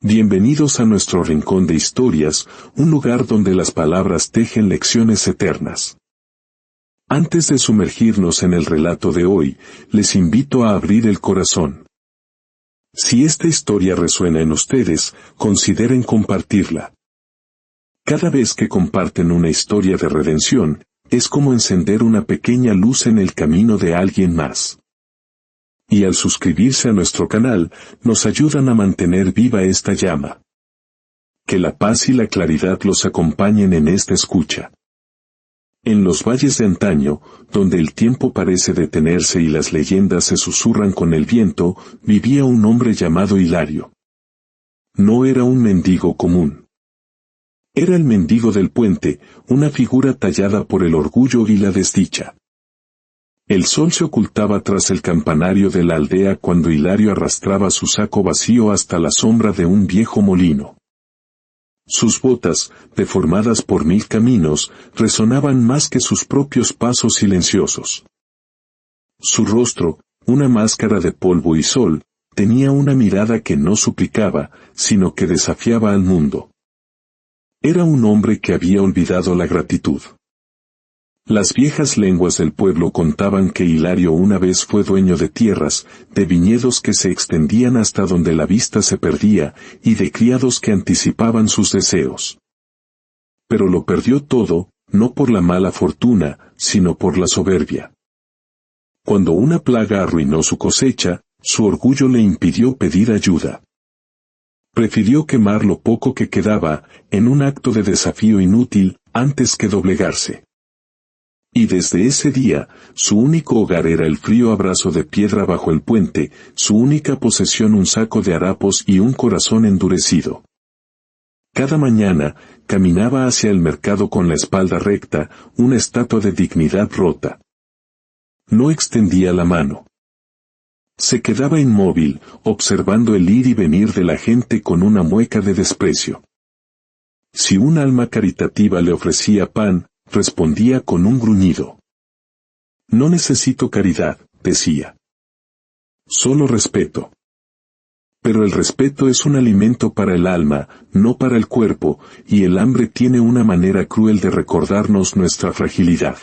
Bienvenidos a nuestro rincón de historias, un lugar donde las palabras tejen lecciones eternas. Antes de sumergirnos en el relato de hoy, les invito a abrir el corazón. Si esta historia resuena en ustedes, consideren compartirla. Cada vez que comparten una historia de redención, es como encender una pequeña luz en el camino de alguien más. Y al suscribirse a nuestro canal, nos ayudan a mantener viva esta llama. Que la paz y la claridad los acompañen en esta escucha. En los valles de antaño, donde el tiempo parece detenerse y las leyendas se susurran con el viento, vivía un hombre llamado Hilario. No era un mendigo común. Era el mendigo del puente, una figura tallada por el orgullo y la desdicha. El sol se ocultaba tras el campanario de la aldea cuando Hilario arrastraba su saco vacío hasta la sombra de un viejo molino. Sus botas, deformadas por 1000 caminos, resonaban más que sus propios pasos silenciosos. Su rostro, una máscara de polvo y sol, tenía una mirada que no suplicaba, sino que desafiaba al mundo. Era un hombre que había olvidado la gratitud. Las viejas lenguas del pueblo contaban que Hilario una vez fue dueño de tierras, de viñedos que se extendían hasta donde la vista se perdía, y de criados que anticipaban sus deseos. Pero lo perdió todo, no por la mala fortuna, sino por la soberbia. Cuando una plaga arruinó su cosecha, su orgullo le impidió pedir ayuda. Prefirió quemar lo poco que quedaba, en un acto de desafío inútil, antes que doblegarse. Y desde ese día, su único hogar era el frío abrazo de piedra bajo el puente, su única posesión un saco de harapos y un corazón endurecido. Cada mañana, caminaba hacia el mercado con la espalda recta, una estatua de dignidad rota. No extendía la mano. Se quedaba inmóvil, observando el ir y venir de la gente con una mueca de desprecio. Si un alma caritativa le ofrecía pan, respondía con un gruñido. No necesito caridad, decía. Solo respeto. Pero el respeto es un alimento para el alma, no para el cuerpo, y el hambre tiene una manera cruel de recordarnos nuestra fragilidad.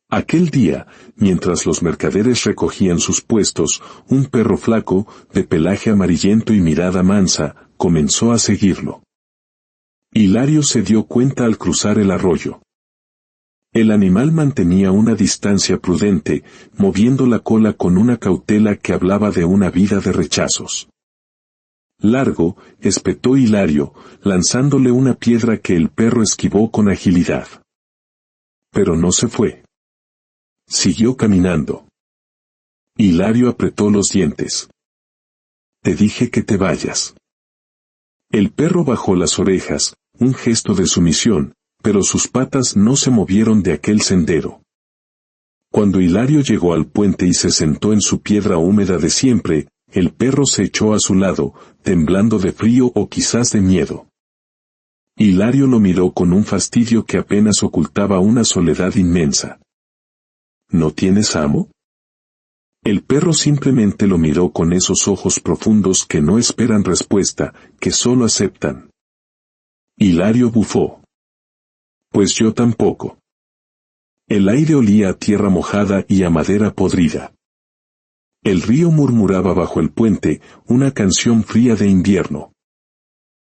Aquel día, mientras los mercaderes recogían sus puestos, un perro flaco, de pelaje amarillento y mirada mansa, comenzó a seguirlo. Hilario se dio cuenta al cruzar el arroyo. El animal mantenía una distancia prudente, moviendo la cola con una cautela que hablaba de una vida de rechazos. Largo, espetó Hilario, lanzándole una piedra que el perro esquivó con agilidad. Pero no se fue. Siguió caminando. Hilario apretó los dientes. Te dije que te vayas. El perro bajó las orejas, un gesto de sumisión, pero sus patas no se movieron de aquel sendero. Cuando Hilario llegó al puente y se sentó en su piedra húmeda de siempre, el perro se echó a su lado, temblando de frío o quizás de miedo. Hilario lo miró con un fastidio que apenas ocultaba una soledad inmensa. ¿No tienes amo? El perro simplemente lo miró con esos ojos profundos que no esperan respuesta, que solo aceptan. Hilario bufó. Pues yo tampoco. El aire olía a tierra mojada y a madera podrida. El río murmuraba bajo el puente, una canción fría de invierno.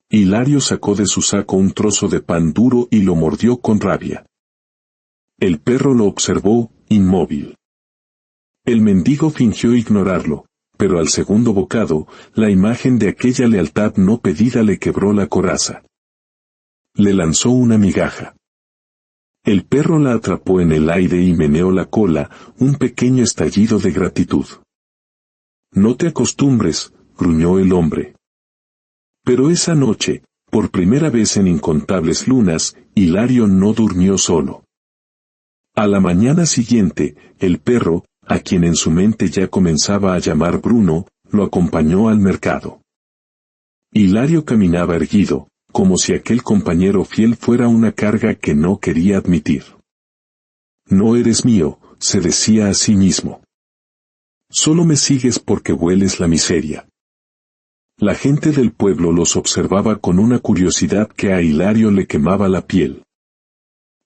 Hilario sacó de su saco un trozo de pan duro y lo mordió con rabia. El perro lo observó, inmóvil. El mendigo fingió ignorarlo, pero al segundo bocado, la imagen de aquella lealtad no pedida le quebró la coraza. Le lanzó una migaja. El perro la atrapó en el aire y meneó la cola, un pequeño estallido de gratitud. No te acostumbres, gruñó el hombre. Pero esa noche, por primera vez en incontables lunas, Hilario no durmió solo. A la mañana siguiente, el perro, a quien en su mente ya comenzaba a llamar Bruno, lo acompañó al mercado. Hilario caminaba erguido, como si aquel compañero fiel fuera una carga que no quería admitir. No eres mío, se decía a sí mismo. Solo me sigues porque hueles la miseria. La gente del pueblo los observaba con una curiosidad que a Hilario le quemaba la piel.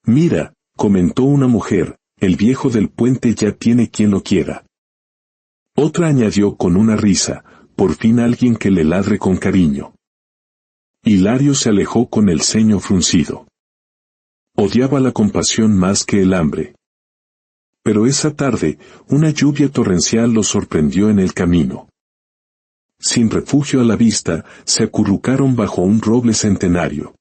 «Mira», comentó una mujer, «el viejo del puente ya tiene quien lo quiera». Otra añadió con una risa, «por fin alguien que le ladre con cariño». Hilario se alejó con el ceño fruncido. Odiaba la compasión más que el hambre. Pero esa tarde, una lluvia torrencial lo sorprendió en el camino. Sin refugio a la vista, se acurrucaron bajo un roble centenario.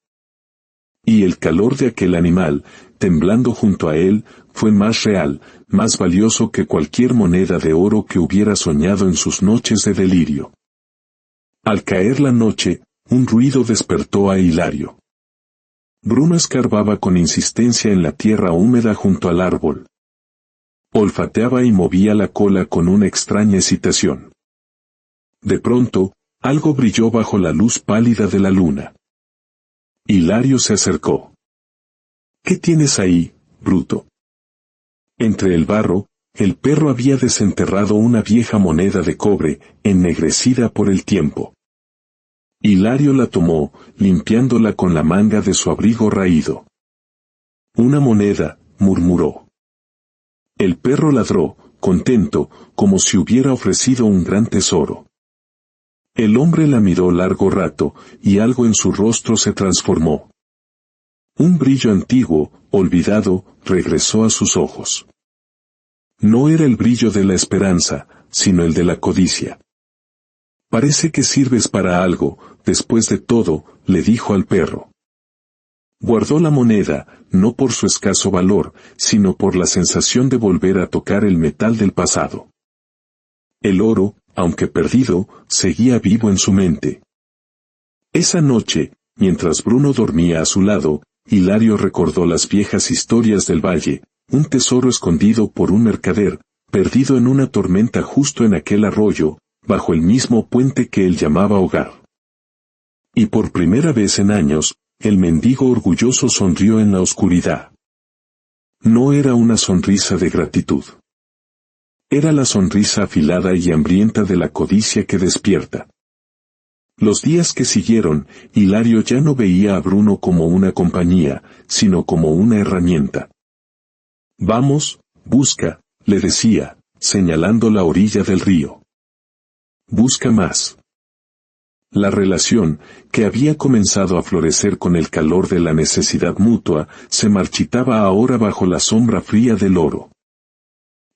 Y el calor de aquel animal, temblando junto a él, fue más real, más valioso que cualquier moneda de oro que hubiera soñado en sus noches de delirio. Al caer la noche, un ruido despertó a Hilario. Bruno escarbaba con insistencia en la tierra húmeda junto al árbol. Olfateaba y movía la cola con una extraña excitación. De pronto, algo brilló bajo la luz pálida de la luna. Hilario se acercó. «¿Qué tienes ahí, bruto?» Entre el barro, el perro había desenterrado una vieja moneda de cobre, ennegrecida por el tiempo. Hilario la tomó, limpiándola con la manga de su abrigo raído. «Una moneda», murmuró. El perro ladró, contento, como si hubiera ofrecido un gran tesoro. El hombre la miró largo rato, y algo en su rostro se transformó. Un brillo antiguo, olvidado, regresó a sus ojos. No era el brillo de la esperanza, sino el de la codicia. «Parece que sirves para algo, después de todo», le dijo al perro. Guardó la moneda, no por su escaso valor, sino por la sensación de volver a tocar el metal del pasado. El oro, aunque perdido, seguía vivo en su mente. Esa noche, mientras Bruno dormía a su lado, Hilario recordó las viejas historias del valle, un tesoro escondido por un mercader, perdido en una tormenta justo en aquel arroyo, bajo el mismo puente que él llamaba hogar. Y por primera vez en años, el mendigo orgulloso sonrió en la oscuridad. No era una sonrisa de gratitud. Era la sonrisa afilada y hambrienta de la codicia que despierta. Los días que siguieron, Hilario ya no veía a Bruno como una compañía, sino como una herramienta. «Vamos, busca», le decía, señalando la orilla del río. «Busca más». La relación, que había comenzado a florecer con el calor de la necesidad mutua, se marchitaba ahora bajo la sombra fría del oro.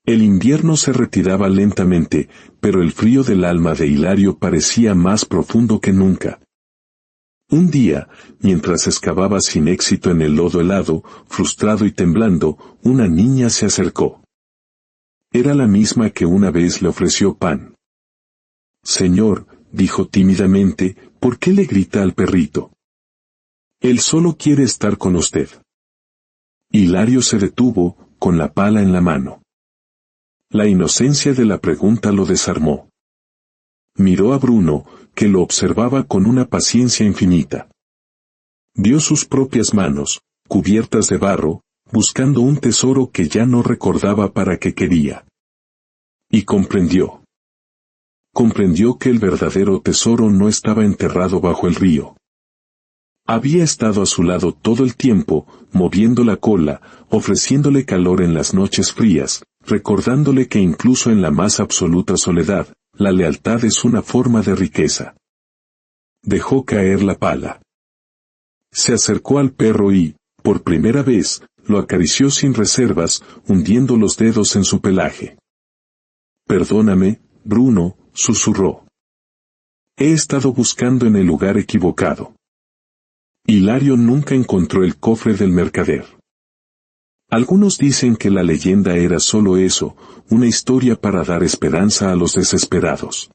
El invierno se retiraba lentamente, pero el frío del alma de Hilario parecía más profundo que nunca. Un día, mientras excavaba sin éxito en el lodo helado, frustrado y temblando, una niña se acercó. Era la misma que una vez le ofreció pan. «Señor», dijo tímidamente, «¿por qué le grita al perrito? Él solo quiere estar con usted». Hilario se detuvo, con la pala en la mano. La inocencia de la pregunta lo desarmó. Miró a Bruno, que lo observaba con una paciencia infinita. Vio sus propias manos, cubiertas de barro, buscando un tesoro que ya no recordaba para qué quería. Y comprendió. Comprendió que el verdadero tesoro no estaba enterrado bajo el río. Había estado a su lado todo el tiempo, moviendo la cola, ofreciéndole calor en las noches frías, recordándole que incluso en la más absoluta soledad, la lealtad es una forma de riqueza. Dejó caer la pala. Se acercó al perro y, por primera vez, lo acarició sin reservas, hundiendo los dedos en su pelaje. «Perdóname, Bruno», susurró. «He estado buscando en el lugar equivocado». Hilario nunca encontró el cofre del mercader. Algunos dicen que la leyenda era solo eso, una historia para dar esperanza a los desesperados.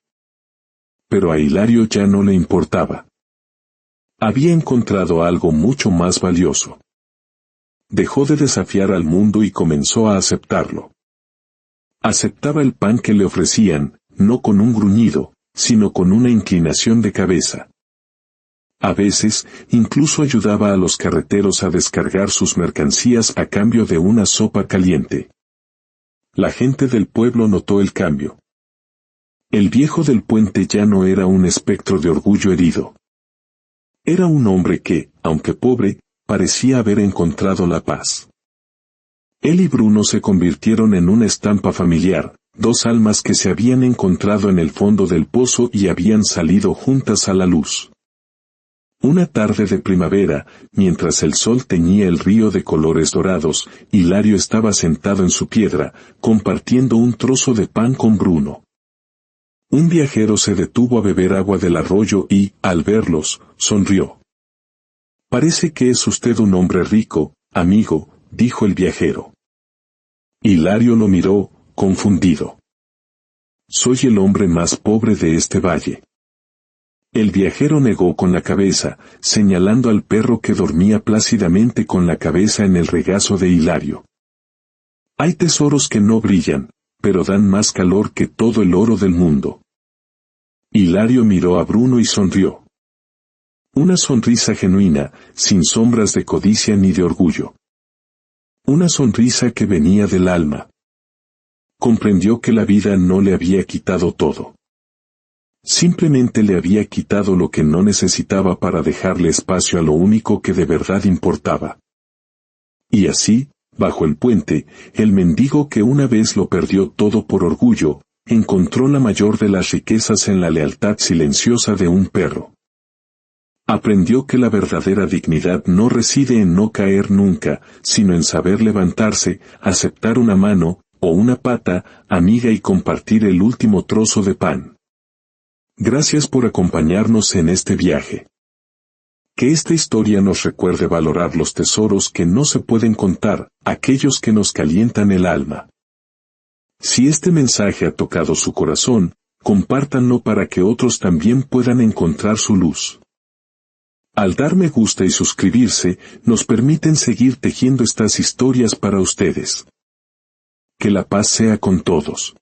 Pero a Hilario ya no le importaba. Había encontrado algo mucho más valioso. Dejó de desafiar al mundo y comenzó a aceptarlo. Aceptaba el pan que le ofrecían, no con un gruñido, sino con una inclinación de cabeza. A veces, incluso ayudaba a los carreteros a descargar sus mercancías a cambio de una sopa caliente. La gente del pueblo notó el cambio. El viejo del puente ya no era un espectro de orgullo herido. Era un hombre que, aunque pobre, parecía haber encontrado la paz. Él y Bruno se convirtieron en una estampa familiar, dos almas que se habían encontrado en el fondo del pozo y habían salido juntas a la luz. Una tarde de primavera, mientras el sol teñía el río de colores dorados, Hilario estaba sentado en su piedra, compartiendo un trozo de pan con Bruno. Un viajero se detuvo a beber agua del arroyo y, al verlos, sonrió. «Parece que es usted un hombre rico, amigo», dijo el viajero. Hilario lo miró, confundido. «Soy el hombre más pobre de este valle». El viajero negó con la cabeza, señalando al perro que dormía plácidamente con la cabeza en el regazo de Hilario. «Hay tesoros que no brillan, pero dan más calor que todo el oro del mundo». Hilario miró a Bruno y sonrió. Una sonrisa genuina, sin sombras de codicia ni de orgullo. Una sonrisa que venía del alma. Comprendió que la vida no le había quitado todo. Simplemente le había quitado lo que no necesitaba para dejarle espacio a lo único que de verdad importaba. Y así, bajo el puente, el mendigo que una vez lo perdió todo por orgullo, encontró la mayor de las riquezas en la lealtad silenciosa de un perro. Aprendió que la verdadera dignidad no reside en no caer nunca, sino en saber levantarse, aceptar una mano, o una pata, amiga y compartir el último trozo de pan. Gracias por acompañarnos en este viaje. Que esta historia nos recuerde valorar los tesoros que no se pueden contar, aquellos que nos calientan el alma. Si este mensaje ha tocado su corazón, compártanlo para que otros también puedan encontrar su luz. Al dar me gusta y suscribirse, nos permiten seguir tejiendo estas historias para ustedes. Que la paz sea con todos.